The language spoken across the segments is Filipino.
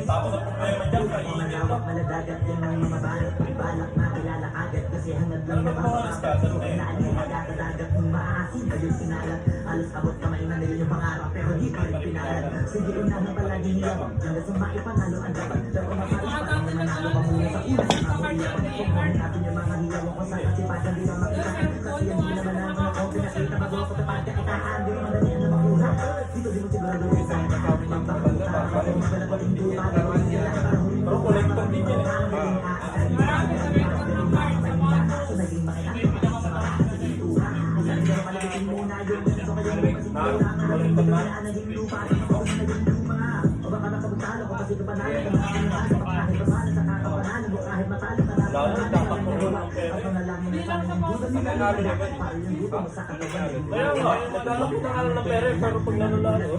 Tapos ang problema dyan, kainit pa. Maladagat yan ang mga balak na kilala agad kasi hangad lang Ano ba oras ka? Ano ba na alin magkakadagat ng maasin kayo sinalat alas abot kamay na nila yung pangarap pero di ko rin pinalat sige unahan palagi niya hanggang sa maipanalo ang dapat pero mapalis pa rin manalo pa muna sa una sa mga kung kung natin yung mga hiyaw ko sa kasipagan di na makita kasi hindi naman naman ako pinakita bago ko tapad ka itahan di naman na na makuha dito di mo sigurado yung sa Pero kolektor din yan eh. Lalo na tatakbo ko ng pera. Nanalo naman. Kaya nga, naglalaki na nga ng pera pero pag nanalo.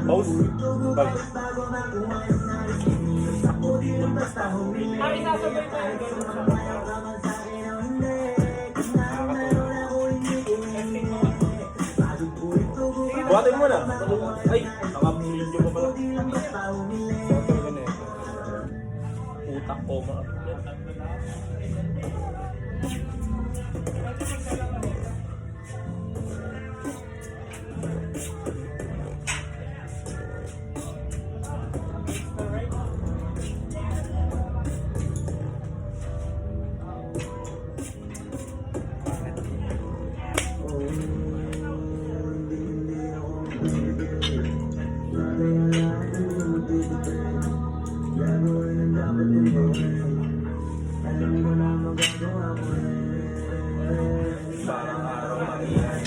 Boss, bag. Buhatin mo na. Ay, nakapulin nyo pa pala. Utak ko mga. Parang araw